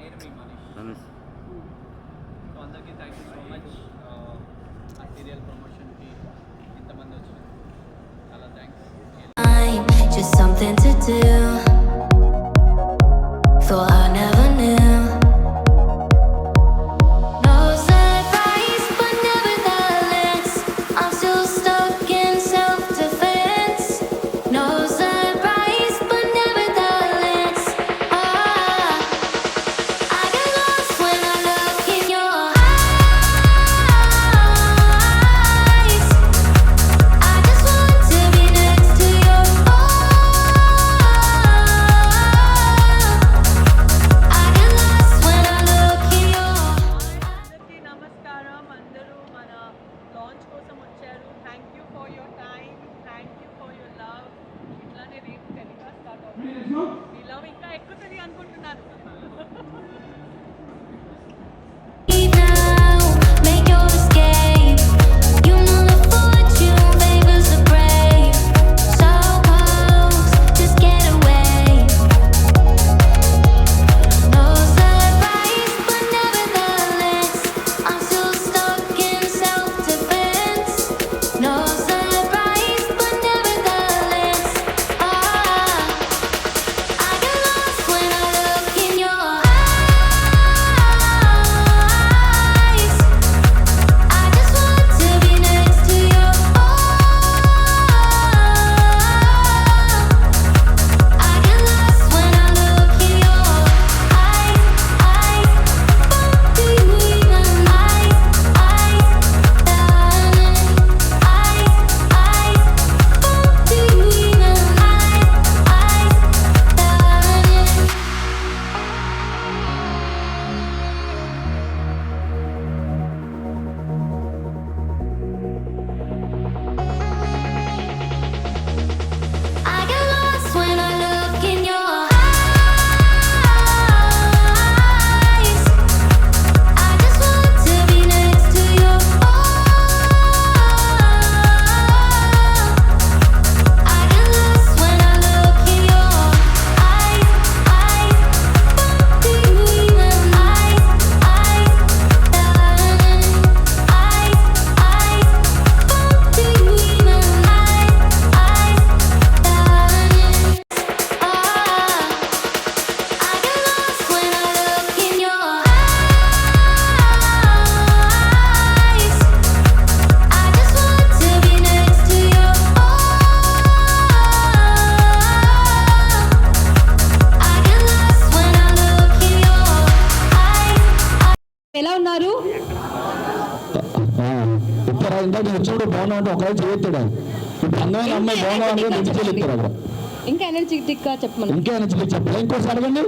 నేను మీ మనీష్. ధనుష్. సో అందరికీ thank you so much. ఆ సీరియల్ ప్రమోషన్కి ఇంతమంది వచ్చినారు, చాలా thanks. Just something to do. Thought I never knew. No surprise, but nevertheless, I'm still stuck in self-defense. No surprise, but nevertheless, I get lost when I look in your eyes. I just want to be next to your I get lost when I look in your అందరికీ నమస్కారం. అందరూ మన launch కోసం వచ్చారు. Thank you for your time, thank you for your love. ఇట్లానే రేపు telecast start అవుతుంది. మీ love ఇంకా ఎక్కుతుంది అనుకుంటున్నాను. now, make your escape. You know the fortune favors the brave. So close, just get away. No surprise, but nevertheless, I'm still stuck in self-defense. No surprise, but nevertheless, I get lost when I look in your eyes. I just want to be next to your I get lost when I look in your eyes. Do you even eyes? Do you even I get lost when I look in your eyes. I just want to be next to your I get lost when I look in your eyes. Do you even do you even I get lost when I look in your eyes. I just want to be next to your I get lost when I look in your eyes. ఎలా ఉన్నారు? ఇస్తారా ఇందాక నేను చూడు బాగున్నా అంటే ఒకవేళ చేయొత్తాడు. ఇప్పుడు అందమైన అమ్మాయి బాగున్నా అంటే నిజ చెల్లిస్తారు అక్కడ. ఇంకా ఎనర్జెటిక్ గా చెప్పమను. ఇంకా చెల్లి చెప్పాలి. ఇంకోటి అడగండి.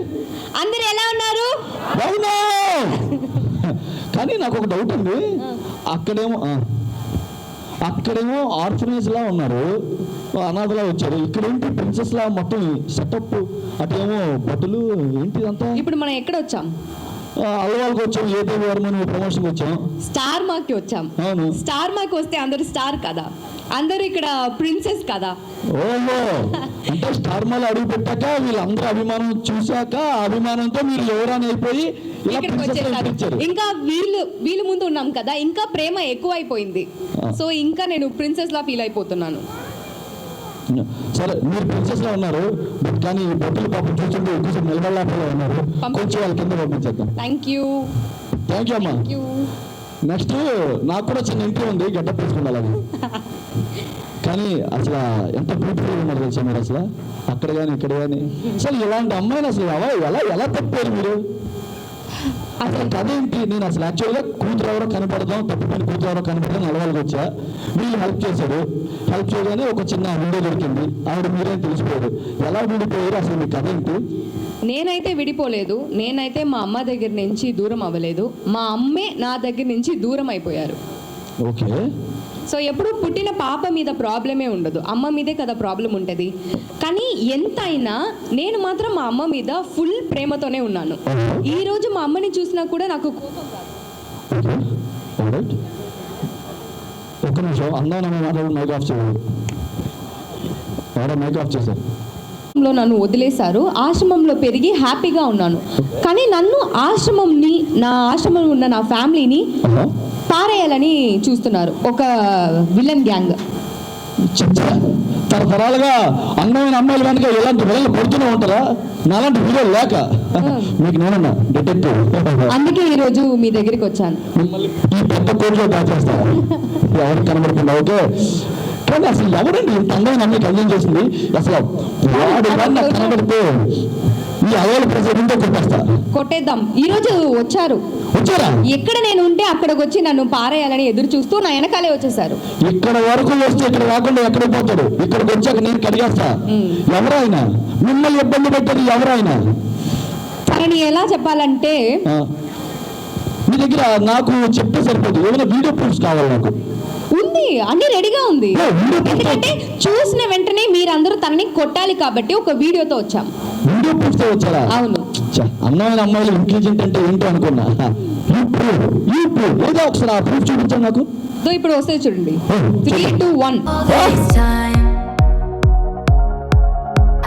అందరు ఎలా ఉన్నారు? బాగున్నా. కానీ నాకు ఒక డౌట్ ఉంది. అక్కడేమో ఆర్ఫనేజ్ లా ఉన్నారు, అనాథలా వచ్చారు. ఇక్కడేంటి ప్రిన్సెస్ లా మొత్తం సెటప్, అటేమో బట్టలు ఏంటి ఇదంతా? ఇప్పుడు మనం ఎక్కడ వచ్చాం? అల్లవాళ్ళకి వచ్చాం, ఏపీ వర్మన్ ప్రమోషన్కి వచ్చాం. స్టార్ మార్క్ కి వచ్చాం. అవును. స్టార్ మార్క్ వస్తే అందరూ స్టార్ కదా, అందరూ ఇక్కడ ప్రిన్సెస్ కదా. ఓహో, అంటే స్టార్ మాల్ అడుగు పెట్టాక వీళ్ళందరూ అభిమానం చూశాక ఆ అభిమానంతో మీరు ఎవరని అయిపోయి ఇలా ఇక్కడికి ప్రిన్సెస్ వచ్చేసారు. ఇచ్చారు. ఇంకా వీళ్ళు ముందు ఉన్నాం కదా, ఇంకా ప్రేమ ఎక్కువ అయిపోయింది. సో ఇంకా నేను ప్రిన్సెస్ లా ఫీల్ అయిపోతున్నాను. సరే, మీరు ప్రిన్సెస్ లా ఉన్నారు, బట్ కానీ ఈ బొట్టులు పాపం చూస్తుంటే కొంచెం నిలబడలేకపోయి ఉన్నారు. కొంచెం వాళ్ళ కింద పంపించేద్దాం. Thank you. థ్యాంక్ యూ అమ్మా. నెక్స్ట్ నాకు కూడా చిన్న ఇంట్లో ఉంది, గడ్డ తీసుకుండాలని. కానీ అసలు ఎంత బ్యూటిఫుల్గా ఉన్నారు తెలుసా మీరు? అసలు అక్కడ కానీ ఇక్కడ కానీ అసలు ఇలాంటి అమ్మాయిని అసలు ఎలా తప్పారు మీరు? అసలు కథ ఏంటి? నేను అసలు యాక్చువల్గా కూతురు ఎవరో కనపడదాం, తప్పిపోయిన కూతురు ఎవరో కనపడదాం నడవాళ్ళకి వచ్చా. వీళ్ళు హెల్ప్ చేశారు. హెల్ప్ చేయగానే ఒక చిన్న విండో దొరికింది. ఆవిడ మీరేం తెలిసిపోయారు. ఎలా విడిపోయారు? అసలు మీ కథ ఏంటి? నేనైతే విడిపోలేదు. నేనైతే మా అమ్మ దగ్గర నుంచి దూరం అవ్వలేదు. మా అమ్మే నా దగ్గర నుంచి దూరం అయిపోయారు. ఓకే. సో ఎప్పుడు పుట్టిన పాప మీద ప్రాబ్లమే ఉండదు, అమ్మ మీదే కదా ప్రాబ్లం ఉంటుంది. కానీ ఎంతైనా నేను మాత్రం మా అమ్మ మీద ఫుల్ ప్రేమతోనే ఉన్నాను. ఈ రోజు మా అమ్మని చూసినా కూడా నాకు కోపం కాదు. ఒక్క నిమిషం, అందరూ మాట్లాడు. మైక్ ఆఫ్ చేయాలి. మైక్ ఆఫ్ చేశారు. లో నన్ను వదిలేశారు, ఆశ్రమంలో పెరిగి హ్యాపీగా ఉన్నాను. కానీ నన్ను ఆశ్రమంని, నా ఆశ్రమంలో ఉన్న నా ఫ్యామిలీని పారేయాలని చూస్తున్నారు ఒక విలన్ గ్యాంగ్. తరతరాలుగా అందమైన అమ్మాయిల వెనక ఇలాంటి విలన్లు పడుతూనే ఉంటారా? నాలాంటి హీరో లేక మీకు నేనన్నా డిటెక్టివ్. అందుకే ఈరోజు మీ దగ్గరికి వచ్చాను. మిమ్మల్ని ఈ పెద్ద కోరిలో దాచేస్తారా? ఎవరికి కనబడుతుంది? ఓకే, కానీ అసలు ఎవరండి ఇంత అందమైన అమ్మాయికి అన్యాయం చేసింది? అసలు వాడు కానీ నాకు కనబడితే ఈ అవ్వాలి ప్రజలతో కొట్టేస్తా. కొట్టేద్దాం. ఈరోజు వచ్చారా? ఎక్కడ నేను ఉంటే అక్కడికి వచ్చి నన్ను పారేయాలని ఎదురు చూస్తూ నా వెనకాలే వచ్చేసారు. ఇక్కడ వరకు వస్తే ఇక్కడ రాకుండా ఎక్కడికి పోతాడు? ఇక్కడికి వచ్చాక నేను కడిగేస్తా. ఎవరైనా మిమ్మల్ని ఇబ్బంది పెట్టేది ఎవరైనా? తనని ఎలా చెప్పాలంటే, మీ దగ్గర నాకు చెప్తే సరిపోదు, ఏమైనా వీడియో ప్రూఫ్స్ కావాలి నాకు. ఉంది, అన్ని రెడీగా ఉంది. ఎందుకంటే చూసిన వెంటనే మీరందరూ తనని కొట్టాలి కాబట్టి ఒక వీడియోతో వచ్చాం. వీడియో ప్రూఫ్ తో వచ్చారా? అవును. అందమైన అమ్మాయిలు ఇంటెలిజెంట్ అంటే ఏంటో అనుకున్నా. ఏదో ఒకసారి ఆ ప్రూఫ్ చూపించండి నాకు. ఇప్పుడు వస్తే చూడండి. 3, 2, 1. All this time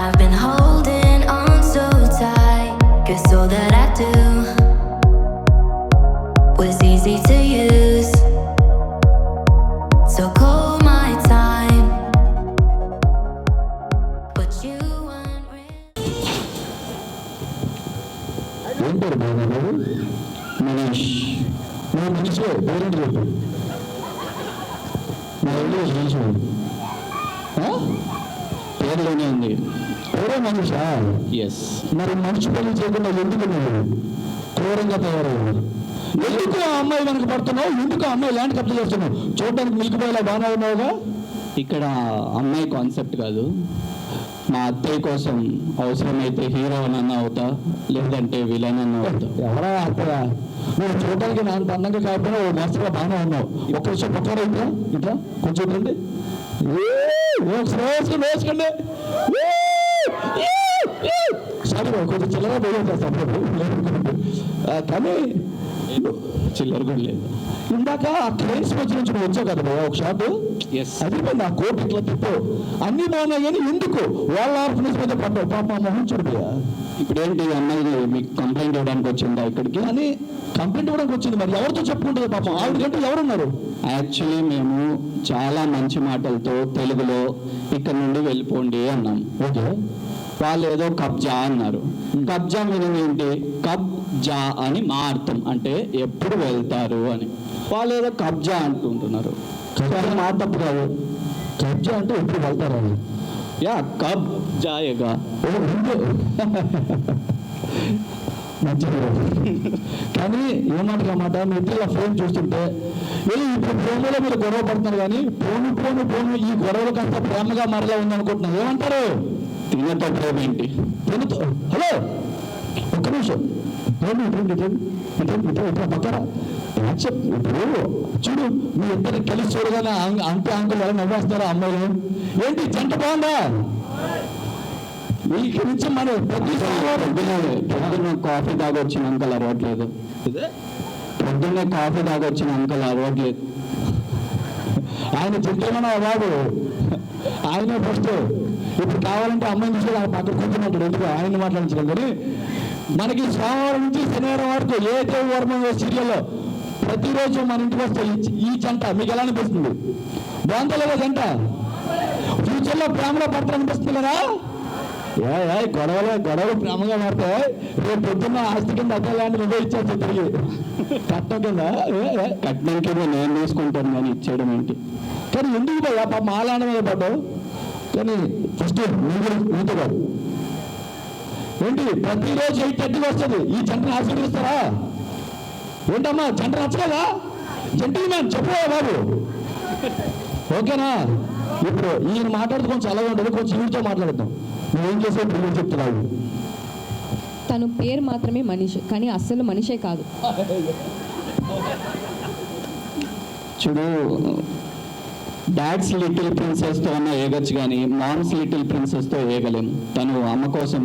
I've been holding on so tight, 'cause all that I do was easy to use. So call my time, but you weren't real. ఏం పేరు బాబు? మనీష్. నువ్వు మనిషి పేరెంట్ చెప్పు. నా ఇల్లు మనిషి పేరులోనే ఉంది. పేరే మనిషా? ఎస్. మరి మనిషి పనులు చేయకుండా ఎందుకు నువ్వు క్రూరంగా తయారయ్యావు? ఎందుకు ఆ అమ్మాయి వెనక పడుతున్నావు? ఎందుకు ఆ అమ్మాయి ల్యాండ్ కబ్జా చేస్తున్నావు? చూడడానికి మిల్క్ బాయ్లా బాగా ఉన్నావుగా. ఇక్కడ అమ్మాయి కాన్సెప్ట్ కాదు, మా అత్తయ్య కోసం అవసరమైతే హీరో అన్న అవుతా, లేదంటే విలన్ అన్న అవుతా. ఎవరా అత్తయ్య? నువ్వు చూడడానికి నా అంత అందంగా కాకపోయినా ఓ మస్తుగా బాగానే ఉన్నావు. ఒక్క విషయం పక్కన ఇట్లా ఇట్లా కొంచెం ఇట్లండి. వేసుకోండి. సరే కొంచెం చిల్లర పోయేస్తాను కానీ చిల్లర కూడా లేదు. ఇందాక క్లయింట్స్ మధ్య నుంచి నువ్వు వచ్చావు కదా ఒక షాట్. ఎస్. అది నా కోర్టు ఇట్లా తిప్పు అన్ని బాగున్నాయి కానీ ఎందుకు వాళ్ళ ఆర్ఫనెస్ మీద పడ్డావు? పాప మొహం చూడిపోయా. ఇప్పుడు ఏంటి అమ్మాయి మీకు కంప్లైంట్ ఇవ్వడానికి వచ్చిందా ఇక్కడికి? అని కంప్లైంట్ ఇవ్వడానికి వచ్చింది. మరి ఎవరితో చెప్పుకుంటుంది పాపం? ఆవిడ కంటే ఎవరున్నారు? యాక్చువల్లీ మేము చాలా మంచి మాటలతో తెలుగులో ఇక్కడ నుండి వెళ్ళిపోండి అన్నాం. ఓకే. వాళ్ళు ఏదో కబ్జా అన్నారు. కబ్జా మీనింగ్ ఏంటి? కబ్జా అని మా అర్థం, అంటే ఎప్పుడు వెళ్తారు అని. వాళ్ళు ఏదో కబ్జా అంటుంటున్నారు. మాట తప్పు కాదు. కబ్జా అంటే ఎప్పుడు వెళ్తారని. యా, కబ్జాయగా. మంచిది. కానీ ఏమాటలు అన్నమాట మీ ఇద్దరు ఫ్రేమ్ చూస్తుంటే ఇప్పుడు ప్రేమలో మీరు గొడవ పడుతున్నారు కానీ పోను ఈ గొడవలు కాస్త ప్రేమగా మారేలా ఉందనుకుంటున్నారు. ఏమంటారు? తినతో ప్రేమ ఏంటి? తినతో. హలో ఒక్క నిమిషం. పక్కరా ఇప్పుడు చూడు, మీ ఇద్దరు కలిసి చూడగానే అంటే అంకులు ఎలా నవ్వేస్తారా అమ్మాయిలు? ఏంటి జంట బాగుందా? వీటి నుంచి మనం పొద్దున్న కాఫీ తాగొచ్చిన అంకల్ అరవట్లేదు. పొద్దున్నే కాఫీ తాగొచ్చిన అంకల్ అరవట్లేదు. ఆయన జంటమన్నా బాబు, ఆయనే ఫస్ట్. ఇప్పుడు కావాలంటే అమ్మాయిని చూసి ఆయన పక్కన కూర్చున్నట్టు ఎందుకు ఆయన మాట్లాడించడం. కానీ మనకి సోమవారం నుంచి శనివారం వరకు ఏ దేవి వర్మ సీరియల్లో ప్రతిరోజు మన ఇంటికి వస్తే ఈ జంట మీకు ఎలా అనిపిస్తుంది? బాగుందా లేదా జంట? ఫ్యూచర్లో ప్రేమలో పడతారనిపిస్తుంది కదా? గొడవలు ప్రేమగా మారితే రేపు పొద్దున్న ఆస్తి కింద అదే లాంటి నువ్వే ఇచ్చేస్తా తిరిగి కట్నం కింద. కట్నం కింద నేను తీసుకుంటాను కానీ ఇచ్చేయడం ఏంటి? కానీ ఎందుకు పోయా పాప మాలాంటి మీద పడ్డావు? కానీ ఫస్ట్ నీతో కాదు ఏంటి ప్రతిరోజు 8:30 వస్తుంది. ఈ జంటను ఆశీర్వదిస్తారా? ఏంటమ్మా జంట నచ్చలేదా? జంటలు మ్యాన్ చెప్పవా బాబు? ఓకేనా? ఇప్పుడు ఈయన మాట్లాడితే కొంచెం అలాగే ఉండదు, కొంచెం ఈవిడితో మాట్లాడతాం. నువ్వేం చేసే పిల్లలు చెప్తున్నావు. తను పేరు మాత్రమే మనిషి, కానీ అస్సలు మనిషే కాదు. చూడు, డాడ్స్ లిటిల్ ప్రిన్సెస్తో అన్న ఏగచ్చు కానీ మామ్స్ లిటిల్ ప్రిన్సెస్తో ఏగలేము. తను అమ్మ కోసం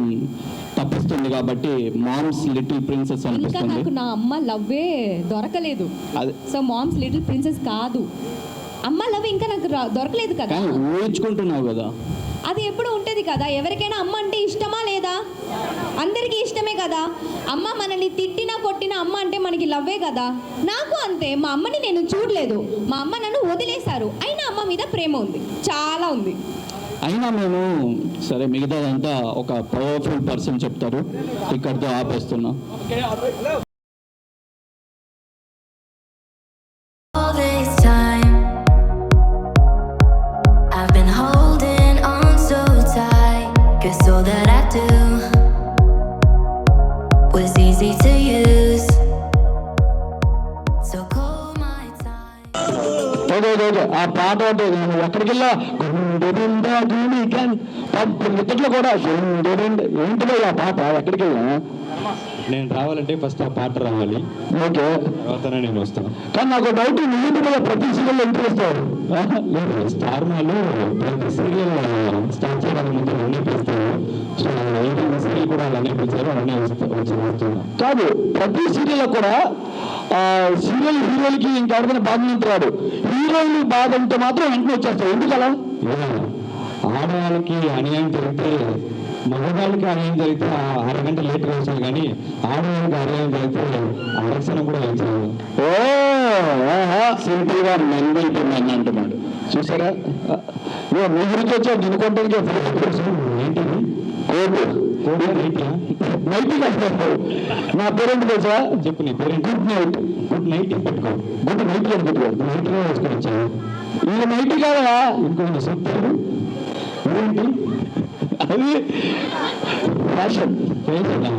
తప్పిస్తుంది కాబట్టి మామ్స్ లిటిల్ ప్రిన్సెస్ ఇంకా అనిపిస్తుంది. నాకు నా అమ్మ లవ్వే దొరకలేదు. అది సో మామ్స్ లిటిల్ ప్రిన్సెస్ కాదు. అమ్మ లవ్ ఇంకా నాకు దొరకలేదు కదా. కానీ ఊహించుకుంటున్నావు కదా. అది ఎప్పుడు ఉంటుంది కదా. ఎవరికైనా అమ్మ అంటే ఇష్టమా లేదా? అందరికీ ఇష్టమే కదా. అమ్మ మనల్ని తిట్టినా కొట్టినా అమ్మ అంటే మనకి లవ్వే కదా. నాకు అంతే. మా అమ్మని నేను చూడలేదు, మా అమ్మ నన్ను వదిలేశారు, అయినా అమ్మ మీద ప్రేమ ఉంది, చాలా ఉంది. అయినా మేము సరే మిగతాదంతా ఒక పవర్ఫుల్ పర్సన్ చెప్తారు, ఇక్కడితో ఆపేస్తున్నా. All this time, I've been holding on so tight, 'cause all that I do was easy to use. So call my time. Okay ఆ పాట అంటే నేను ఎక్కడికి వెళ్ళా ముచ్చట్లో కూడా ఏంటిదో ఆ పాట ఎక్కడికి వెళ్ళా. నేను రావాలంటే ఫస్ట్ ఆ పాట రావాలి, ఓకే తర్వాతనే నేను వస్తాను. కానీ నాకు డౌట్ నువ్వు కూడా ప్రతి సీరియల్లో ఎంట్రీ ఇస్తావు. లేదు, స్టార్ మాలు ప్రతి సీరియల్ స్టార్ట్ చేయడానికి ముందు అన్నీ పిలుస్తాను. సో ఏదైనా సీరియల్ కూడా అలానే పిలిచారు, అలానే వస్తున్నా. కాదు, ప్రతి సీరియల్లో కూడా సీరియల్ హీరోలకి ఇంకెవరికైనా బాధ ఉంటాడు, హీరోయిన్ బాధ ఉంటే మాత్రం వెంటనే వచ్చేస్తావు. ఎందుకు అలా? ఆడవాళ్ళకి అన్యాయం జరిగితే, మగవాళ్ళకి అన్యాయం జరిగితే అరగంట లేట్ వస్తుంది, కానీ ఆడవాళ్ళకి అన్యాయం జరిగితే అరక్షణ కూడా వేయించాలి. సింపుల్ గా మెన్ అంటున్నాడు చూసారా? మీ గురించి వచ్చా దినుకోవడానికి ఏంటిది? కోడి నైట్ నా పేరెంట్ తెలుసా? చెప్పు, నీ parent? Good night. Good night పెట్టుకో. గుడ్ నైట్ అని పెట్టుకోడు. నైట్లో వేసుకొని వచ్చాను. ఇది నైట్ కాదా? ఇంకో సూపర్ ఏంటి అది ఫ్యాషన్.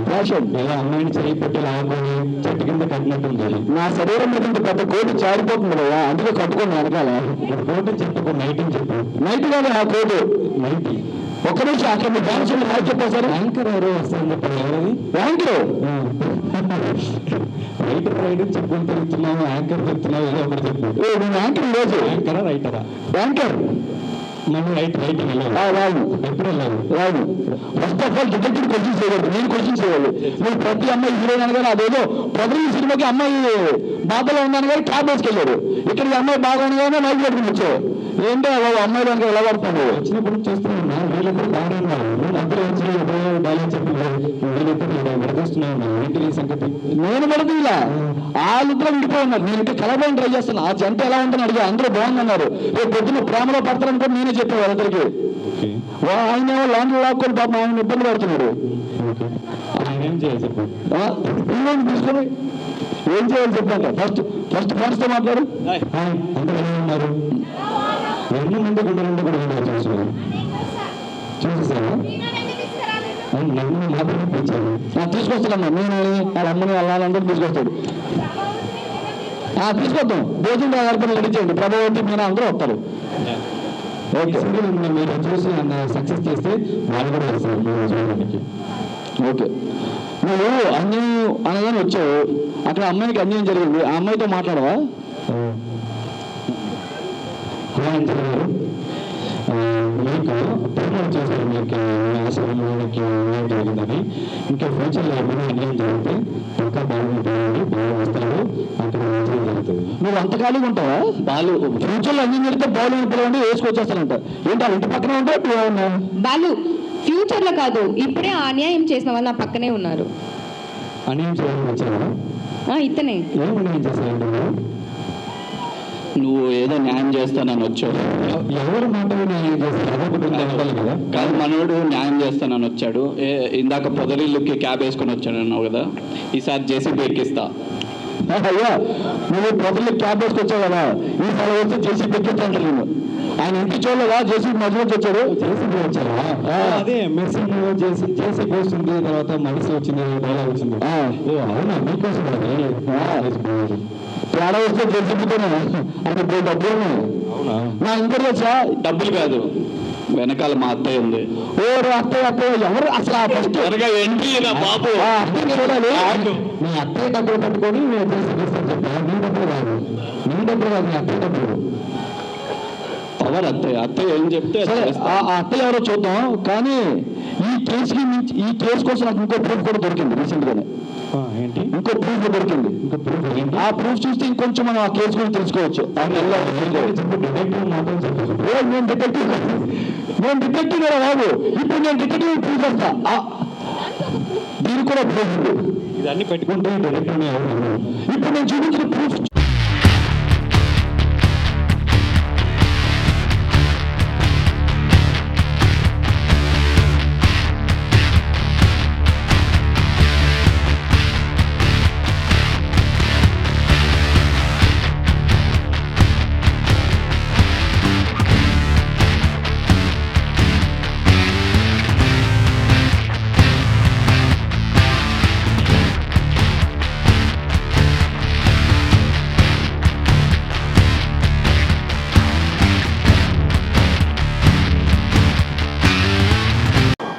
ఫ్యాషన్ ఏదో అమ్మాయిని చేయి పెట్టి లాగుకొని చెట్టు కింద కట్టినట్టుంది. నా శరీరం మీద ఇంత పెద్ద కోటు చారిపోతుంది కదా, అందుకే కట్టుకుని వెనకాల. కోటు చెప్పు, నైట్ అని చెప్పు. నైట్ కాదు ఆ కోటు, నైట్. ఒక్క నిమిషం అక్కడ మీ డాన్స్ హాయ్ చెప్పేశారు. యాంకర్ ఎవరో వస్తారని చెప్పారు. ఎవరది? యాంకర్. రైటర్ రైటర్ చెప్పుకొని తిరుగుతున్నావు, యాంకర్ చెప్తున్నావు, ఏదో ఒకటి చెప్పు. నేను యాంకర్ లేదు. యాంకరా రైటరా? యాంకర్. మనం రైటింగ్ వెళ్ళాలి. రాదు. ఎప్పుడు వెళ్ళాలి? రాదు. First of all detective questions చేయకూడదు, నేను క్వశ్చన్స్ చేయాలి. నువ్వు ప్రతి అమ్మాయి హీరోయిన్ అనగానే అదేదో ప్రతి సినిమాకి అమ్మాయి బాధలో ఉన్నాను కానీ క్యాబ్ వేసుకెళ్ళాడు. ఇక్కడికి అమ్మాయి బాగా ఉండగానే మైక్ పెట్టుకుని వచ్చావు. ఏంటో అమ్మాయి దానికి ఎలా పడుతుంది? వచ్చినప్పుడు చూస్తున్నా వీళ్ళిద్దరు బాగానే ఉన్నారు. అందరూ వచ్చి డైలాగ్ చెప్పి వీళ్ళిద్దరు విడదీస్తున్నాను. ఏంటి ఈ సంగతి? నేను పడుతుంది ఇలా వాళ్ళిద్దరూ విడిపోయి ఉన్నారు. నేను ఇంకా కలబోని ట్రై చేస్తాను. ఆ జంట ఎలా ఉందని అడిగా, అందరూ బాగుందన్నారు. రేపు పొద్దున్న ప్రేమలో పడతారని కూడా నేనే చెప్పాను వాళ్ళిద్దరికి. ఆయన ఏమో ల్యాండ్ లాక్కొని పాపం ఆయన ఇబ్బంది పడుతున్నాడు. ఆయన ఏం చేయాలి చెప్పు. తీసుకొని ఏం చేయాలి చెప్పండి. ఫస్ట్ ఫ్రెండ్స్తో మాట్లాడు. అందరూ ఎలా ఉన్నారు? ఎన్ని మంది గుండెలుంటే కూడా చూసాను. చూసేసాను. నన్ను మాత్రమే పిలిచాను. తీసుకొస్తాడమ్మా. నేను వాళ్ళ అమ్మని వాళ్ళందరూ తీసుకొస్తాడు. తీసుకొద్దాం. భోజనం ఏర్పాటు రెడీ చేయండి. ప్రభావంతి మీరు అందరూ వస్తారు. ఓకే, మీరు చూసి సక్సెస్ చేస్తే వాళ్ళు కూడా వస్తారు మీరు చూడడానికి. ఓకే, నువ్వు అన్యాయం అనగానే వచ్చావు. అక్కడ అమ్మాయికి అన్యాయం జరిగింది, ఆ అమ్మాయితో మాట్లాడవా? గారు మీకు ప్రమోట్ చేశారు. మీకు మీకు అన్యాయం జరిగిందని, ఇంకా ఫ్యూచర్లో ఏమైనా అన్యాయం జరిగితే ఇంకా బాగుంటుంది, బాగా వస్తారు, అక్కడ మంచిగా జరుగుతుంది. నువ్వు అంత ఖాళీగా ఉంటావా? బాలు ఫ్యూచర్లో అన్యాయం జరిగితే బాలు పిలవండి వేసుకొచ్చేస్తానంట. ఏంటి ఆ ఇంటి పక్కనే ఉంటా? బాలు ఫ్యూచర్లో కాదు, ఇప్పుడే ఆ అన్యాయం చేసిన వాళ్ళు నా పక్కనే ఉన్నారు. అన్యాయం చేయాలని వచ్చారా? ఇతనే. ఏం అన్యాయం చేశారంటే నువ్వు ఏదో న్యాయం చేస్తానని వచ్చావు. ఎవరు మాటలు న్యాయం చేస్తారు? అదొకటి ఉండాలి కదా. కాదు, మనోడు న్యాయం చేస్తానని వచ్చాడు. ఇందాక పొదరిల్లుకి క్యాబ్ వేసుకొని వచ్చాను అన్నావు కదా, ఈసారి జేసీబీ ఎక్కిస్తా. అయ్యా, నువ్వు ప్రజలు క్యాబ్ వేసుకొచ్చావు కదా, ఈసారి వస్తే జేసీబీ ఎక్కిస్తాను. నేను ఆయన ఇంటి చూడలేదా? జేసీబీ మధ్యలోకి వచ్చాడు. జేసీబీ వచ్చారా? అదే మెర్సీ జేసీబీ వస్తుంది, తర్వాత మనిషి వచ్చింది, డైలాగ్ వచ్చింది. అవునా? మీకోసం తేడా వస్తే జేసీబీతోనే అది డబ్బులు ఉన్నాయి. అవునా? నా ఇంకోటి వచ్చా? డబ్బులు కాదు, వెనకాల మా అత్తయ్య ఉంది. అత్తయ్య ఎవరు అసలు? ఫస్ట్ త్వరగా ఎంట్రీ రా బాబు. అత్తయ్య చూడాలి. మీ అత్తయ్య డబ్బులు పట్టుకొని నేను జేసీబీ చెప్పా. నీ డబ్బులు కాదు, నీ డబ్బులు కాదు, మీ అత్తయ్య డబ్బులు. పవర్ అత్తయ్య ఏం చెప్తే ఆ అత్తయ్య ఎవరో చూద్దాం. కానీ ఈ కేసు కోసం నాకు ఇంకో ప్రూఫ్ కూడా దొరికింది రీసెంట్గానే. ఏంటి ఇంకో ప్రూఫ్ దొరికింది. ఇంకా ప్రూఫ్ ఏంటి? ఆ ప్రూఫ్ చూస్తే ఇంకొంచెం మనం ఆ కేసు గురించి తెలుసుకోవచ్చు. డిటెక్టివ్ మాత్రం చెప్పచ్చు. నేను డిటెక్టివ్ కదా బాబు. ఇప్పుడు నేను డిటెక్టివ్ ప్రూఫ్ చేస్తా. దీనికి కూడా ప్రూఫ్ ఉంది. ఇదన్నీ పెట్టుకుంటే డిటెక్టివ్ ఇప్పుడు నేను చూపించిన ప్రూఫ్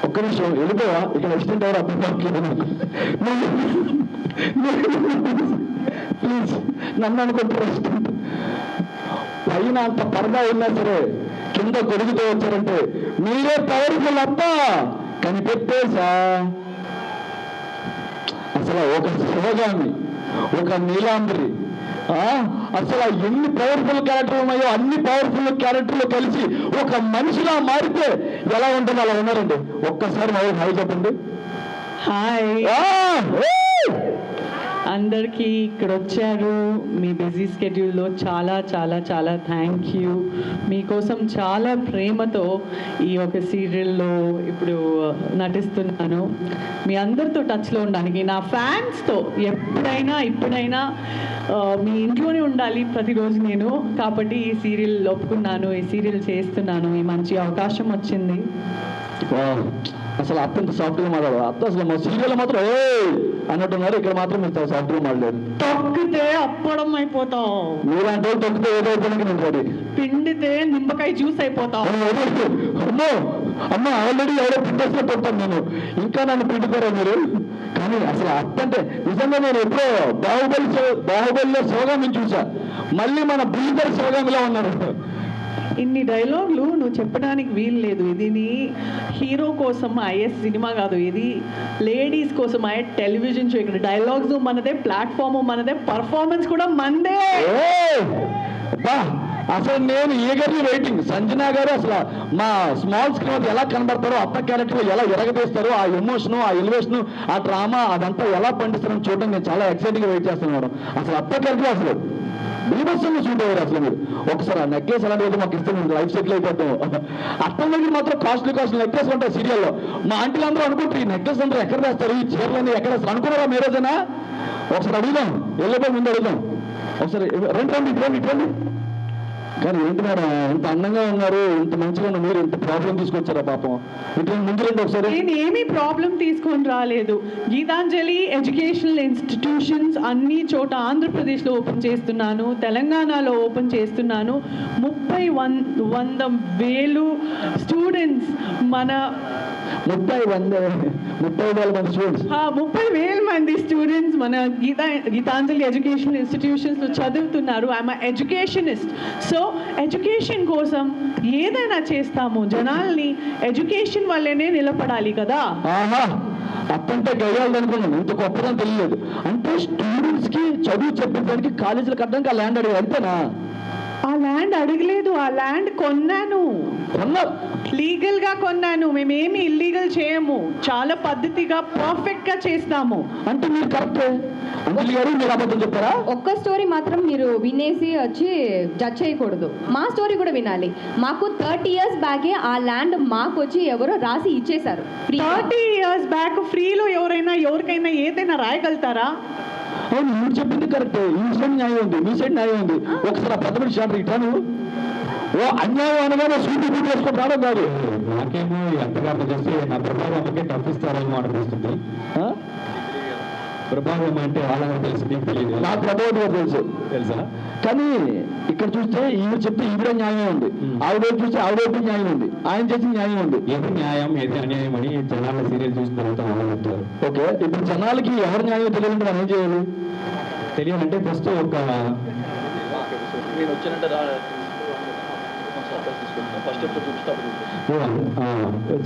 ఒక్క నిమిషం వెళ్ళిపోవా. ఇక్కడ అసిస్టెంట్ ఎవరు అర్థం కావట్లేదు నాకు. ప్లీజ్ నన్ను అనుకుంటారు అసిస్టెంట్. పైన అంత పరదా ఉన్నా సరే కింద గొడుగుతో వచ్చారంటే మీరే పవర్ఫుల్ అబ్బా కనిపెట్టేసా. అసలు ఒక శివగామి, ఒక నీలాంబరి, అసలు ఎన్ని పవర్ఫుల్ క్యారెక్టర్లు ఉన్నాయో అన్ని పవర్ఫుల్ క్యారెక్టర్లు కలిసి ఒక మనిషిలా మారితే ఎలా ఉంటుందో అలా ఉన్నారండి. ఒక్కసారి మా హాయ్ చెప్పండి. హాయ్ అందరికీ ఇక్కడ వచ్చారు. మీ బిజీ స్కెడ్యూల్లో చాలా చాలా చాలా థ్యాంక్ యూ. మీకోసం చాలా ప్రేమతో ఈ ఒక సీరియల్లో ఇప్పుడు నటిస్తున్నాను. మీ అందరితో టచ్లో ఉండడానికి, నా ఫ్యాన్స్తో ఇప్పుడైనా మీ ఇంట్లోనే ఉండాలి ప్రతిరోజు నేను. కాబట్టి ఈ సీరియల్ ఒప్పుకున్నాను, ఈ సీరియల్ చేస్తున్నాను. ఈ మంచి అవకాశం వచ్చింది. అసలు అత్యంత సాఫ్ట్గా మాట్లాడారు. అత్త అసలు మా సీరియల్ మాత్రం అన్నట్టున్నారు. ఇక్కడ మాత్రం మీరు సాఫ్ట్గా మాట్లాడారు. తొక్కితే అప్పడం అయిపోతాం. మీరంటే తొక్కితే ఏదో అయిపోయినాక నేను పడి పిండితే నిమ్మకాయ జ్యూస్ అయిపోతాం. అమ్మో అమ్మ ఆల్రెడీ ఎవరో పిండేసిన తొట్టాను నేను, ఇంకా నన్ను పిండుతారా మీరు? కానీ అసలు అత్త అంటే నిజంగా నేను ఎప్పుడో బాహుబలిలో శివగామిని చూసా. మళ్ళీ మన బుల్లిదర్ శివగామిలా ఉన్నారు. ఇన్ని డైలాగులు నువ్వు చెప్పడానికి వీలు లేదు. ఇది నీ హీరో కోసం ఐఎస్ సినిమా కాదు, ఇది లేడీస్ కోసం ఐఎస్ టెలివిజన్ షో. ఇక్కడ డైలాగ్స్ మనదే, ప్లాట్ఫామ్ మనదే, పర్ఫార్మెన్స్ కూడా మనదే. అసలు నేను ఈగర్లీ వెయిటింగ్. సంజనా గారు అసలు మా స్మాల్ స్క్రీన్ ఎలా కనబడతారో, అత్త క్యారెక్టర్ ఎలా ఎరగదీస్తారో, ఆ ఎమోషను, ఆ ఎలివేషను, ఆ డ్రామా అదంతా ఎలా పండిస్తారో చూడడం నేను చాలా ఎక్సైటింగ్గా వెయిట్ చేస్తున్నాను. అసలు అత్త క్యారెక్టర్ అసలు బీభత్సంగా షూట్ అయ్యారు. అసలు మీరు ఒకసారి ఆ నెక్లెస్ అలాంటి మాకు ఇస్తే మేము లైఫ్ సెటిల్ అయిపోతాం. అర్థం దగ్గర మాత్రం కాస్ట్లీ నెక్లెస్ ఉంటాయి సీరియల్లో. మా ఆంటీలు అందరూ అనుకుంటారు ఈ నెక్లెస్ అందరూ ఎక్కడ వేస్తారు, ఈ చీరలన్నీ ఎక్కడ వేస్తారు అనుకున్నారా మీరేజనా? ఒకసారి అడుగుదాం, వెళ్ళిపోయి ముందు అడుగుదాం ఒకసారి. రండి. కానీ ఏంటి మేడం ఇంత అందంగా ఉన్నారు, ఇంత మంచిగా ఉన్నారు, మీరు ఇంత ప్రాబ్లం తీసుకొచ్చారా పాపం? ఇటు ముందు రండి ఒకసారి. నేను ఏమీ ప్రాబ్లం తీసుకొని రాలేదు. గీతాంజలి ఎడ్యుకేషనల్ ఇన్స్టిట్యూషన్స్ అన్ని చోట ఆంధ్రప్రదేశ్లో ఓపెన్ చేస్తున్నాను, తెలంగాణలో ఓపెన్ చేస్తున్నాను. 30,000 స్టూడెంట్స్ మన 30,000 మంది స్టూడెంట్స్ 30,000 మంది స్టూడెంట్స్ మన గీతాంజలి ఎడ్యుకేషనల్ ఇన్స్టిట్యూషన్స్లో చదువుతున్నారు. I'm educationist. సో ఎడ్యుకేషన్ కోసం ఏదైనా చేస్తాము. జనాల్ని ఎడ్యుకేషన్ వల్లనే నిలబడాలి కదా. అత్తంటే గయ్యాలి అనుకున్నాను, ఇంత గొప్పదని తెలియలేదు. అంటే స్టూడెంట్స్ కి చదువు చెప్పడానికి కాలేజీలు కట్టడానికి ఆ ల్యాండ్ అడిగారు అంతేనా? ఆ ల్యాండ్ అడగలేదు, ఆ ల్యాండ్ కొన్నాను. లీగల్ గా కొన్నాను. మేమేమి ఇల్లీగల్ చేయము, చాలా పద్ధతిగా పర్ఫెక్ట్ గా చేస్తాము. అంటే మీరు కరెక్టే అంజలి గారు, మీరు అబద్ధం చెప్పారా? ఒక్క స్టోరీ మాత్రం మీరు వినేసి వచ్చి జడ్జ్ చేయకూడదు. మా స్టోరీ కూడా వినాలి. మాకు 30 years బ్యాకే ఆ ల్యాండ్ మాకు వచ్చి ఎవరో రాసి ఇచ్చేశారు. 30 years బ్యాక్ ఫ్రీలో ఎవరికైనా ఏదైనా రాయగలుగుతారా? అవును, మీరు చెప్పింది కరెక్ట్. ఈ సైడ్ న్యాయం ఉంది, మీ సైడ్ న్యాయం ఉంది. ఒకసారి ఆ పెద్ద మనిషి షాప్ ఇటాను. అన్యాయం అనగానే సూటి బూటి వేసుకొని రావడం కాదు. నాకేమో ఎంతగా చేస్తే నా ప్రభావంకే తప్పిస్తారేమో అనిపిస్తుంది. ప్రభావం అంటే వాళ్ళకి తెలిసి నీకు తెలియదు. నా ప్రభావం గారు తెలుసా? కానీ ఇక్కడ చూస్తే ఈవిడ చెప్తే ఈవిడ న్యాయం ఉంది, ఆవిడ చూస్తే ఆవిడ న్యాయం ఉంది, ఆయన చేసిన న్యాయం ఉంది. ఏది న్యాయం ఏది అన్యాయం అని జనాల సీరియల్ చూసిన తర్వాత వాళ్ళు చెప్తారు. ఓకే, ఇప్పుడు జనాలకి ఎవరి న్యాయం తెలియాలంటే మనం ఏం చేయాలి? తెలియాలంటే ఫస్ట్ ఒక నేను వచ్చినట్టు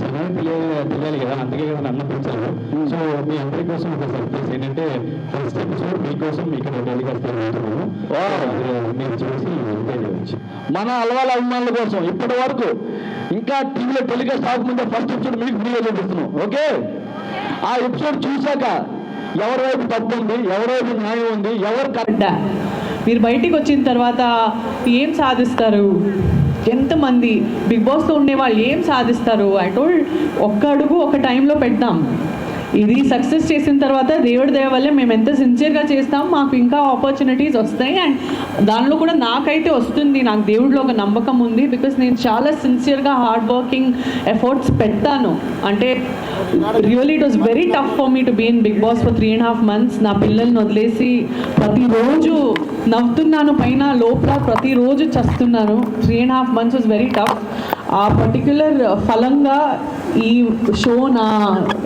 జనానికి తెలియాలి కదా, అందుకే కదా నన్ను పిలిచారు. సో మీ అందరి కోసం ఒక సర్ప్రైజ్ ఏంటంటే ఫస్ట్ ఎపిసోడ్ మీకోసం ఇక్కడ టెలికాస్ట్ చేస్తున్నాము. మీరు చూసి ఎంజాయ్ చేయవచ్చు. మన అలవాల అభిమానుల కోసం ఇప్పటి వరకు ఇంకా టీవీలో టెలికాస్ట్ అవ్వకముందే ఫస్ట్ ఎపిసోడ్ మీకు ఫ్రీగా చూపిస్తున్నాం. ఓకే, ఆ ఎపిసోడ్ చూశాక ఎవరి వైపు తప్పు ఉంది, ఎవరి వైపు న్యాయం ఉంది, ఎవరు కరెక్ట్. మీరు బయటికి వచ్చిన తర్వాత ఏం సాధిస్తారు, ఎంతమంది బిగ్ బాస్లో ఉండే వాళ్ళు ఏం సాధిస్తారు, ఐ టోల్డ్ ఒక్క అడుగు ఒక టైంలో పెడదాం. ఇది సక్సెస్ చేసిన తర్వాత దేవుడి దయ వల్లే మేము ఎంత సిన్సియర్గా చేస్తాం, మాకు ఇంకా ఆపర్చునిటీస్ వస్తాయి. అండ్ దానిలో కూడా నాకైతే వస్తుంది, నాకు దేవుడిలో ఒక నమ్మకం ఉంది. బికాస్ నేను చాలా సిన్సియర్గా హార్డ్ వర్కింగ్ ఎఫర్ట్స్ పెడతాను. అంటే really it was very tough for me to be in Bigg Boss for 3.5 months. నా పిల్లల్ని వదిలేసి ప్రతిరోజు నవ్వుతున్నాను, పైన లోపల ప్రతిరోజు చస్తున్నాను. 3.5 months వాజ్ వెరీ టఫ్. ఆ పర్టిక్యులర్ ఫలంగా ఈ షో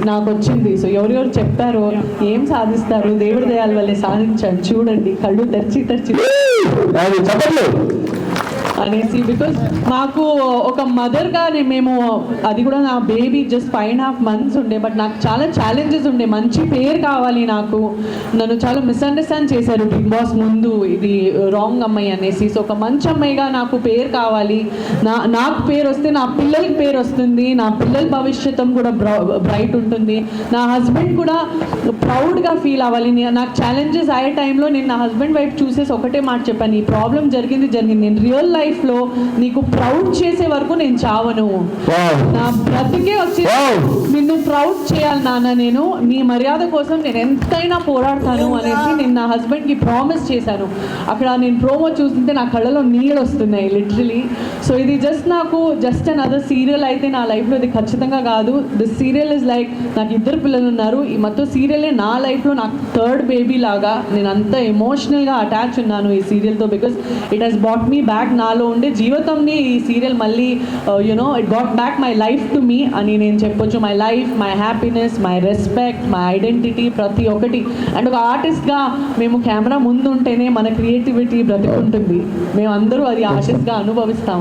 నాకు వచ్చింది. సో ఎవరెవరు చెప్పారో ఏం సాధిస్తారు, దేవుడి దయాల వల్లే సాధించాను. చూడండి, కళ్ళు తెరిచి చెప్పండి అనేసి. బికాస్ మాకు ఒక మదర్గా మేము, అది కూడా నా బేబీ జస్ట్ 5.5 months ఉండే, బట్ నాకు చాలా ఛాలెంజెస్ ఉండే. మంచి పేరు కావాలి నాకు, నన్ను చాలా మిస్అండర్స్టాండ్ చేశారు బిగ్ బాస్ ముందు, ఇది రాంగ్ అమ్మాయి అనేసి. సో ఒక మంచి అమ్మాయిగా నాకు పేరు కావాలి, నాకు పేరు వస్తే నా పిల్లలకి పేరు వస్తుంది, నా పిల్లల భవిష్యత్తం కూడా బ్రైట్ ఉంటుంది, నా హస్బెండ్ కూడా ప్రౌడ్గా ఫీల్ అవ్వాలి. నాకు ఛాలెంజెస్ అయ్యే టైంలో నేను నా హస్బెండ్ వైపు చూసేసి ఒకటే మాట చెప్పాను, ఈ ప్రాబ్లం జరిగింది, నేను రియల్ లైఫ్లో నీకు ప్రౌడ్ చేసే వరకు నేను చావను, నా బ్రతికే వచ్చి నిన్ను ప్రౌడ్ చేయాలి నాన్న, నేను నీ మర్యాద కోసం నేను ఎంతైనా పోరాడతాను అనేసి నేను నా హస్బెండ్కి ప్రామిస్ చేశాను. అక్కడ నేను ప్రోమో చూస్తుంటే నా కళ్ళలో నీళ్ళు వస్తున్నాయి లిటరలీ. సో ఇది నాకు జస్ట్ అనదర్ సీరియల్ అయితే నా లైఫ్లో ఇది ఖచ్చితంగా కాదు. దిస్ సీరియల్ ఇస్ లైక్, నాకు 2 పిల్లలు ఉన్నారు, ఈ మొత్తం సీరియలే నా లైఫ్లో నాకు 3rd బేబీ లాగా. నేను అంత ఎమోషనల్గా అటాచ్ ఉన్నాను ఈ సీరియల్తో. Because it has brought me back, నాలో ఉండే జీవితంని ఈ సీరియల్ మళ్ళీ you know it got back my life to me అని నేను చెప్పొచ్చు. My life, my happiness, my respect, my identity, ప్రతి ఒక్కటి. అండ్ ఒక ఆర్టిస్ట్గా మేము కెమెరా ముందు ఉంటేనే మన క్రియేటివిటీ బ్రతికుంటుంది, మేము అందరూ అది ఆర్టిస్ట్గా అనుభవిస్తాం.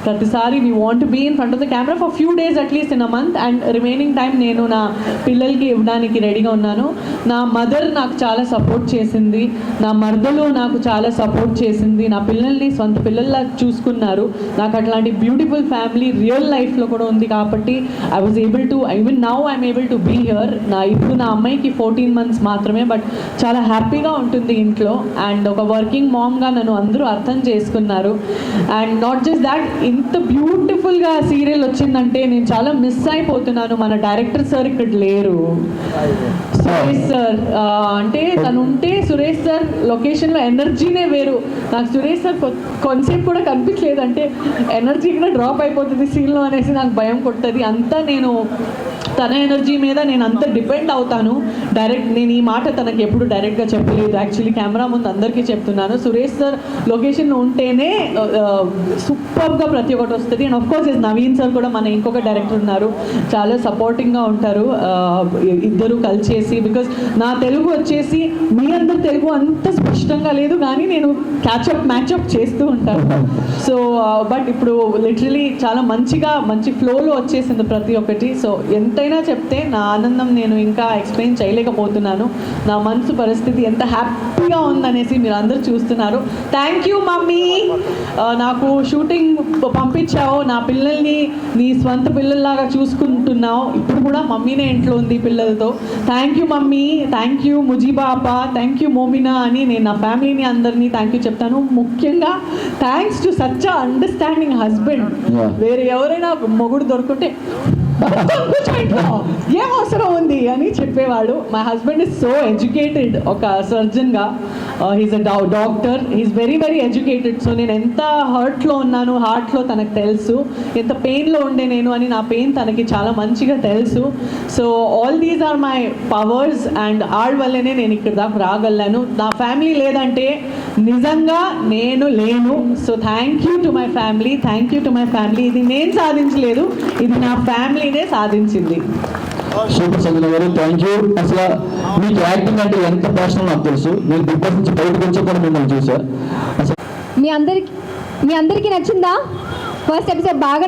ప్రతిసారి we want be in front of the camera for few days at least in a month. And remaining time నేను నా పిల్లలకి ఇవ్వడానికి రెడీగా ఉన్నాను. నా మదర్ నాకు చాలా సపోర్ట్ చేసింది, నా మర్దలు నాకు చాలా సపోర్ట్ చేసింది, నా పిల్లల్ని సొంత పిల్లల్లా చూసుకున్నారు. నాకు అట్లాంటి బ్యూటిఫుల్ ఫ్యామిలీ రియల్ లైఫ్లో కూడా ఉంది కాబట్టి I was able to, even now I'm able to be here. ఇప్పుడు నా అమ్మాయికి 14 months మాత్రమే, బట్ చాలా హ్యాపీగా ఉంటుంది ఇంట్లో. అండ్ ఒక వర్కింగ్ మామ్గా నన్ను అందరూ అర్థం చేసుకున్నారు. అండ్ నాట్ జస్ట్ దాట్, ఇంత బ్యూటిఫుల్గా సీరియల్ వచ్చిందంటే నేను చాలా మిస్ అయిపోతున్నాను. మన డైరెక్టర్ సార్ ఇక్కడ లేరు, సురేష్ సార్. అంటే తను ఉంటే సురేష్ సార్ లొకేషన్లో ఎనర్జీనే వేరు. నాకు సురేష్ సార్ కాన్సెప్ట్ కూడా కనిపించలేదు, అంటే ఎనర్జీ కూడా డ్రాప్ అయిపోతుంది సీన్లో అనేసి నాకు భయం కొడుతుంది. అంతా నేను తన ఎనర్జీ మీద నేను అంత డిపెండ్ అవుతాను. నేను ఈ మాట తనకి ఎప్పుడు డైరెక్ట్గా చెప్పలేదు, యాక్చువల్లీ కెమెరా ముందు అందరికీ చెప్తున్నాను. సురేష్ సార్ లొకేషన్లో ఉంటేనే సూపర్గా ప్రతి ఒక్కటి వస్తుంది. And of course Naveen sir కూడా, మన ఇంకొక డైరెక్టర్ ఉన్నారు, చాలా సపోర్టింగ్గా ఉంటారు. ఇద్దరు కలిసేసి, బికాస్ నా తెలుగు వచ్చేసి మీ అందరు తెలుగు అంత స్పష్టంగా లేదు, కానీ నేను మ్యాచ్అప్ చేస్తూ ఉంటాను. సో బట్ ఇప్పుడు లిటరలీ చాలా మంచి ఫ్లోలో వచ్చేసింది ప్రతి ఒక్కటి. సో ఎంతైనా చెప్తే నా ఆనందం నేను ఇంకా ఎక్స్ప్లెయిన్ చేయలేకపోతున్నాను. నా మనసు పరిస్థితి ఎంత హ్యాపీగా ఉందనేసి మీరు అందరూ చూస్తున్నారు. థ్యాంక్ యూ మమ్మీ, నాకు షూటింగ్ పంపించావు, నా పిల్లల్ని నీ స్వంత పిల్లల్లాగా చూసుకుంటున్నావు. ఇప్పుడు కూడా మమ్మీనే ఇంట్లో ఉంది పిల్లలతో. Thank you mummy, thank you ముజీబాపా, థ్యాంక్ యూ మోమినా అని నేను నా ఫ్యామిలీని అందరినీ థ్యాంక్ యూ చెప్తాను. ముఖ్యంగా thanks to such understanding husband. వేరే ఎవరైనా మొగుడు దొరుకుంటే ఏం అవసరం ఉంది అని చెప్పేవాడు. My husband is so educated, ఒక సర్జన్గా. He's a doctor, he's very educated. So నేను ఎంత హర్ట్లో ఉన్నాను, హార్ట్లో తనకు తెలుసు, ఎంత పెయిన్లో ఉండే నేను అని నా పెయిన్ తనకి చాలా మంచిగా తెలుసు. So all these are my powers and ఆళ్ళ వల్లనే నేను ఇక్కడ దాకా రాగలను. నా ఫ్యామిలీ లేదంటే నిజంగా నేను లేను. So thank you to my family, thank you to my family. ఇది నేను సాధించలేదు, ఇది నా ఫ్యామిలీనే సాధించింది. సూపర్ సంజన గారు, థ్యాంక్ యూ. అసలు మీకు యాక్టింగ్ అంటే ఎంత ప్యాషన్ నాకు తెలుసు. నేను బిగ్ బాస్ నుంచి బయటకు వచ్చి కూడా మిమ్మల్ని చూసా. అసలు మీ అందరికి నచ్చిందా? ఫస్ట్ ఎపిసోడ్ బాగా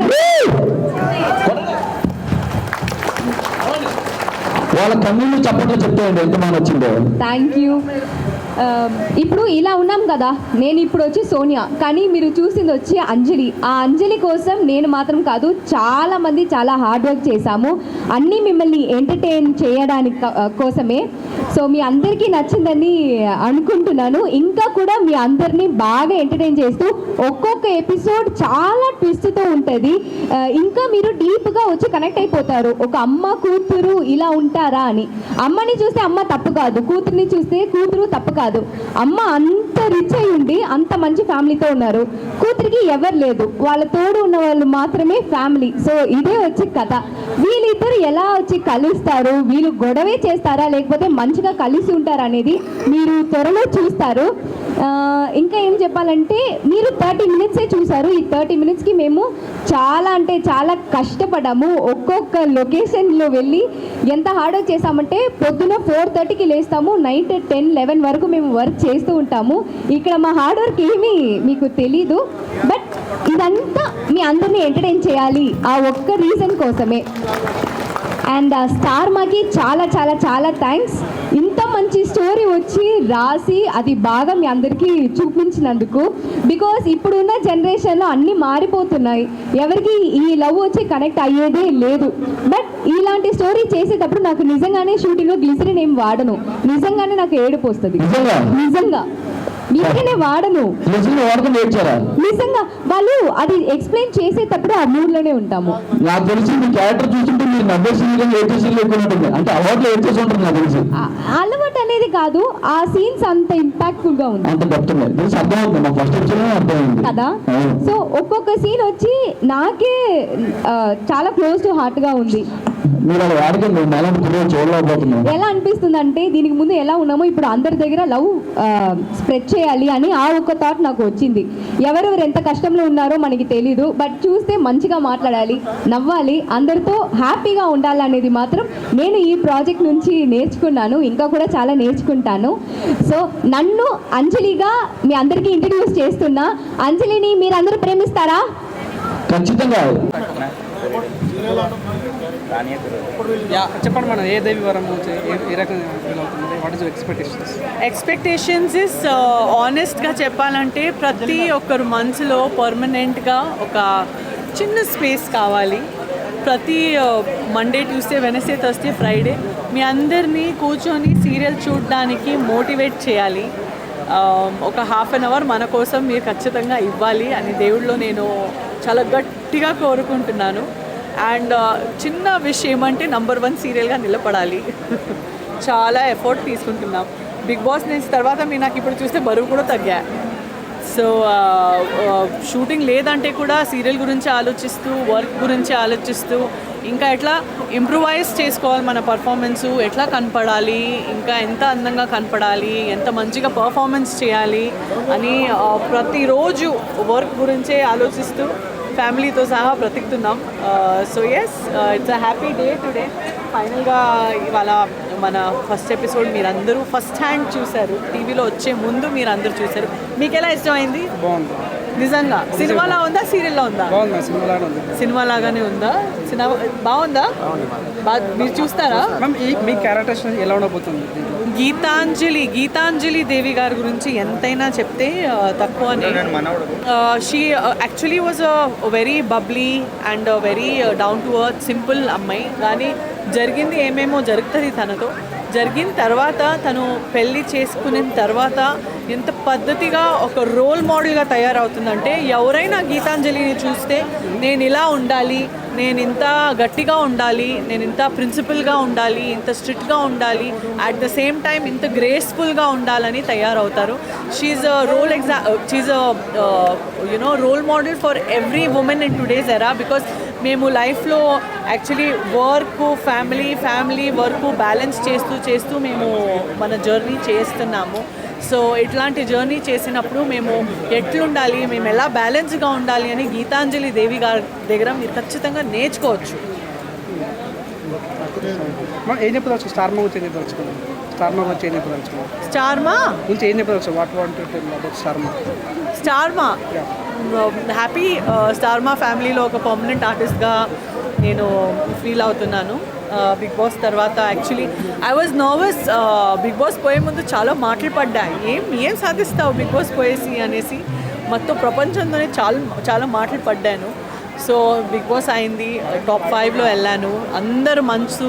వాళ్ళ కన్నీళ్ళు చప్పట్లు చెప్తాయండి ఎంత బాగా నచ్చిందో. Thank you. ఇప్పుడు ఇలా ఉన్నాం కదా, నేను ఇప్పుడు వచ్చి సోనియా, కానీ మీరు చూసింది వచ్చి అంజలి. ఆ అంజలి కోసం నేను మాత్రం కాదు, చాలామంది చాలా హార్డ్ వర్క్ చేశాము, అన్నీ మిమ్మల్ని ఎంటర్టైన్ చేయడానికి కోసమే. సో మీ అందరికీ నచ్చిందని అనుకుంటున్నాను. ఇంకా కూడా మీ అందరినీ బాగా ఎంటర్టైన్ చేస్తూ ఒక్కొక్క ఎపిసోడ్ చాలా ట్విస్ట్తో ఉంటుంది. ఇంకా మీరు డీప్గా వచ్చి కనెక్ట్ అయిపోతారు. ఒక అమ్మ కూతురు ఇలా ఉంటారా అని. అమ్మని చూస్తే అమ్మ తప్పు కాదు, కూతుర్ని చూస్తే కూతురు తప్పు కాదు. అమ్మ అంత రిచ్ అయి ఉండి అంత మంచి ఫ్యామిలీతో ఉన్నారు, కూతురికి ఎవరు లేదు, వాళ్ళ తోడు ఉన్న వాళ్ళు మాత్రమే ఫ్యామిలీ. సో ఇదే వచ్చి కథ. వీళ్ళిద్దరు ఎలా వచ్చి కలుస్తారు, వీళ్ళు గొడవే చేస్తారా లేకపోతే మంచిగా కలిసి ఉంటారా అనేది మీరు త్వరలో చూస్తారు. ఇంకా ఏం చెప్పాలంటే మీరు 30 మినిట్సే చూసారు. ఈ 30 మినిట్స్కి మేము చాలా అంటే చాలా కష్టపడ్డాము. ఒక్కొక్క లొకేషన్లో వెళ్ళి ఎంత హార్డ్ వర్క్ చేసామంటే పొద్దున 4:30కి లేస్తాము, నైట్ 10-11 వరకు మేము వర్క్ చేస్తూ ఉంటాము. ఇక్కడ మా హార్డ్ వర్క్ ఏమీ మీకు తెలీదు, బట్ ఇదంతా మీ అందరినీ ఎంటర్టైన్ చేయాలి ఆ ఒక్క రీజన్ కోసమే. అండ్ స్టార్ మాకి చాలా చాలా చాలా థ్యాంక్స్. ఇంత మంచి స్టోరీ వచ్చి రాసి అది బాగా మీ అందరికీ చూపించినందుకు. బికాస్ ఇప్పుడున్న జనరేషన్లో అన్నీ మారిపోతున్నాయి, ఎవరికి ఈ లవ్ వచ్చి కనెక్ట్ అయ్యేదే లేదు. బట్ ఇలాంటి స్టోరీ చేసేటప్పుడు నాకు నిజంగానే షూటింగ్లో గ్లిసరిన్ ఏం వాడను, నిజంగానే నాకు ఏడుపు వస్తుంది. నిజంగా నిజంగానే వాడను, నిజంగా వాళ్ళు అది ఎక్స్ప్లెయిన్ చేసేటప్పుడు ఆ మూడ్లోనే ఉంటాము. నాకు తెలిసి మీ క్యారెక్టర్ చూస్తుంటే మీరు అంటే అవార్డులో ఏం చేసి ఉంటుంది నాకు తెలిసి. అలవాటు అనేది కాదు, ఆ సీన్స్ అంత ఇంపాక్ట్ఫుల్ గా ఉంది, అంత అర్థమైంది కదా. సో ఒక్కొక్క సీన్ వచ్చి నాకే చాలా క్లోజ్ టు హార్ట్ గా ఉంది. మీరు అలా వాడికండి చూడలేకపోతున్నాం. ఎలా అనిపిస్తుంది అంటే దీనికి ముందు ఎలా ఉన్నామో ఇప్పుడు అందరి దగ్గర లవ్ స్ప్రెడ్ చేయాలి అని ఆ ఒక్క థాట్ నాకు వచ్చింది. ఎవరెవరు ఎంత కష్టంలో ఉన్నారో మనకి తెలీదు, బట్ చూస్తే మంచిగా మాట్లాడాలి, నవ్వాలి, అందరితో హ్యాపీగా ఉండాలి అనేది మాత్రం నేను ఈ ప్రాజెక్ట్ నుంచి నేర్చుకున్నాను, ఇంకా కూడా చాలా నేర్చుకుంటాను. సో నన్ను అంజలిగా మీ అందరికీ ఇంట్రడ్యూస్ చేస్తున్నా. అంజలిని మీరు అందరూ ప్రేమిస్తారా? ఖచ్చితంగా. చెప్పండి మేడం, ఏ దేవి వరం ఏ రకంగా what is expectations? Expectations is ఆనెస్ట్గా చెప్పాలంటే ప్రతి ఒక్కరు మనసులో పర్మనెంట్గా ఒక చిన్న స్పేస్ కావాలి. ప్రతి Monday, Tuesday, Wednesday, Thursday, Friday మీ అందరినీ కూర్చొని సీరియల్ చూడడానికి మోటివేట్ చేయాలి. ఒక హాఫ్ అన్ అవర్ మన కోసం మీరు ఖచ్చితంగా ఇవ్వాలి అని దేవుడిలో నేను చాలా గట్టిగా కోరుకుంటున్నాను. అండ్ చిన్న విషయం ఏమంటే నంబర్ 1 సీరియల్గా నిలబడాలి. చాలా ఎఫర్ట్ తీసుకుంటున్నాం. బిగ్ బాస్ నుంచి తర్వాత మీరు నాకు ఇప్పుడు చూస్తే బరువు కూడా తగ్గా. సో షూటింగ్ లేదంటే కూడా సీరియల్ గురించి ఆలోచిస్తూ, వర్క్ గురించి ఆలోచిస్తూ, ఇంకా ఎట్లా ఇంప్రూవైజ్ చేసుకోవాలి మన పర్ఫార్మెన్సు, ఎట్లా కనపడాలి, ఇంకా ఎంత అందంగా కనపడాలి, ఎంత మంచిగా పర్ఫార్మెన్స్ చేయాలి అని ప్రతిరోజు వర్క్ గురించే ఆలోచిస్తూ ఫ్యామిలీతో సహా బ్రతుకుతున్నాం. So yes, it's a happy day today. ఫైనల్గా ఇవాళ మన ఫస్ట్ ఎపిసోడ్ మీరందరూ ఫస్ట్ హ్యాండ్ చూశారు, టీవీలో వచ్చే ముందు మీరందరూ చూశారు. మీకు ఎలా ఇష్టమైంది? బాగుంది నిజంగా. సినిమాలా ఉందా, సీరియల్లా ఉందా? బాగుందా? సినిమాలాగా ఉంది. సినిమా లాగానే ఉందా? సినిమా బాగుందా? మీరు చూస్తారా? మ్యామ్ మీ క్యారెక్టర్ ఎలా ఉండబోతుంది? గీతాంజలి దేవి గారి గురించి ఎంతైనా చెప్తే తక్కువనే. She actually was a very bubbly and very down to earth simple అమ్మాయి. కానీ జరిగింది ఏమేమో జరుగుతుంది తనతో. జరిగిన తర్వాత తను పెళ్ళి చేసుకున్న తర్వాత ఎంత పద్ధతిగా ఒక రోల్ మోడల్గా తయారవుతుందంటే ఎవరైనా గీతాంజలిని చూస్తే నేను ఇలా ఉండాలి, నేను ఇంత గట్టిగా ఉండాలి, నేను ఇంత ప్రిన్సిపల్గా ఉండాలి, ఇంత స్ట్రిక్ట్గా ఉండాలి, అట్ ద సేమ్ టైం ఇంత గ్రేస్ఫుల్గా ఉండాలని తయారవుతారు. She's role model for every woman in today's era. Because మేము లైఫ్లో actually work, family work balance చేస్తూ మేము మన జర్నీ చేస్తున్నాము. సో ఇట్లాంటి జర్నీ చేసినప్పుడు మేము ఎట్లుండాలి, మేము ఎలా బ్యాలెన్స్గా ఉండాలి అని గీతాంజలి దేవి గారి దగ్గర మీరు ఖచ్చితంగా నేర్చుకోవచ్చు. ఏం చెప్పవచ్చు? స్టార్ మా గురించి ఏం చెప్పవచ్చు? స్టార్ మా గురించి ఏం చెప్పవచ్చు? స్టార్ మా గురించి ఏం చెప్పవచ్చు? What want Star Maa? Star Maa happy Star Maa ఫ్యామిలీలో ఒక పర్మనెంట్ ఆర్టిస్ట్గా నేను ఫీల్ అవుతున్నాను. బిగ్ బాస్ తర్వాత actually I was nervous. Bigg Boss పోయే ముందు చాలా మాటలు పడ్డాయి, ఏం సాధిస్తావు బిగ్ బాస్ పోయేసి అనేసి. మొత్తం ప్రపంచంలోనే చాలా మాటలు పడ్డాను. సో బిగ్ బాస్ అయింది, టాప్ 5లో వెళ్ళాను, అందరు మనసు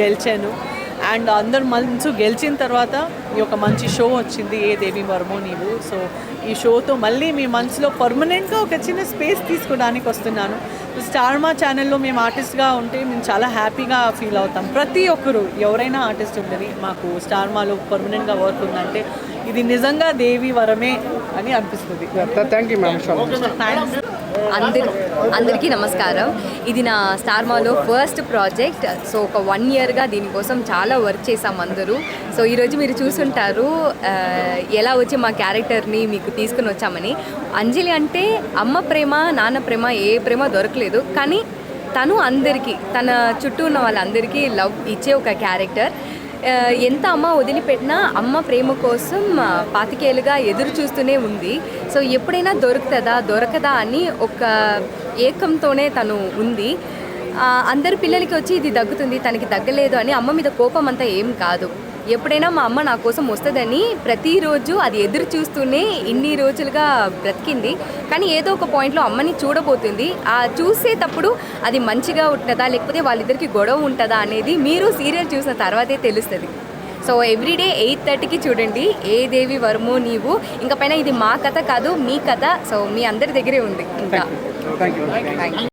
గెలిచాను. అండ్ అందరు మనసు గెలిచిన తర్వాత ఈ ఒక మంచి షో వచ్చింది, ఏ దేవి వర్మో నీవు. సో ఈ షోతో మళ్ళీ మీ మనసులో పర్మనెంట్గా ఒక చిన్న స్పేస్ తీసుకోవడానికి వస్తున్నాను. స్టార్ మా ఛానల్లో మేము ఆర్టిస్ట్గా ఉంటే మేము చాలా హ్యాపీగా ఫీల్ అవుతాం. ప్రతి ఒక్కరు ఎవరైనా ఆర్టిస్ట్ ఉంటుంది, మాకు స్టార్ మాలో పర్మనెంట్గా వర్క్ ఉందంటే ఇది నిజంగా దేవి వరమే అని అనిపిస్తుంది. Thank you ma'am. థ్యాంక్స్. అందరికీ నమస్కారం. ఇది నా స్టార్ మాలో ఫస్ట్ ప్రాజెక్ట్. సో ఒక 1 ఇయర్గా దీనికోసం చాలా వర్క్ చేసాం అందరూ. సో ఈరోజు మీరు చూసుంటారు ఎలా వచ్చి మా క్యారెక్టర్ని మీకు తీసుకుని వచ్చామని. అంజలి అంటే అమ్మ ప్రేమ నాన్న ప్రేమ ఏ ప్రేమ దొరకలేదు, కానీ తను అందరికీ తన చుట్టూ ఉన్న వాళ్ళందరికీ లవ్ ఇచ్చే ఒక క్యారెక్టర్. ఎంత అమ్మ వదిలిపెట్టినా అమ్మ ప్రేమ కోసం 25 ఏళ్ళుగా ఎదురు చూస్తూనే ఉంది. సో ఎప్పుడైనా దొరకదా అని ఒక ఏకంతోనే తను ఉంది. అందరి పిల్లలకి వచ్చి ఇది దగ్గుతుంది, తనకి దగ్గలేదు అని అమ్మ మీద కోపం అంతా ఏం కాదు. ఎప్పుడైనా మా అమ్మ నా కోసం వస్తుందని ప్రతిరోజు అది ఎదురు చూస్తూనే ఇన్ని రోజులుగా బ్రతికింది. కానీ ఏదో ఒక పాయింట్లో అమ్మని చూడబోతుంది. ఆ చూసేటప్పుడు అది మంచిగా ఉంటుందా లేకపోతే వాళ్ళిద్దరికి గొడవ ఉంటుందా అనేది మీరు సీరియల్ చూసిన తర్వాతే తెలుస్తుంది. సో ఎవ్రీడే 8:30కి చూడండి, ఏ దేవి వర్మో నీవు. ఇంకా పైన ఇది మా కథ కాదు, మీ కథ. సో మీ అందరి దగ్గరే ఉంది. ఇంకా థ్యాంక్ యూ.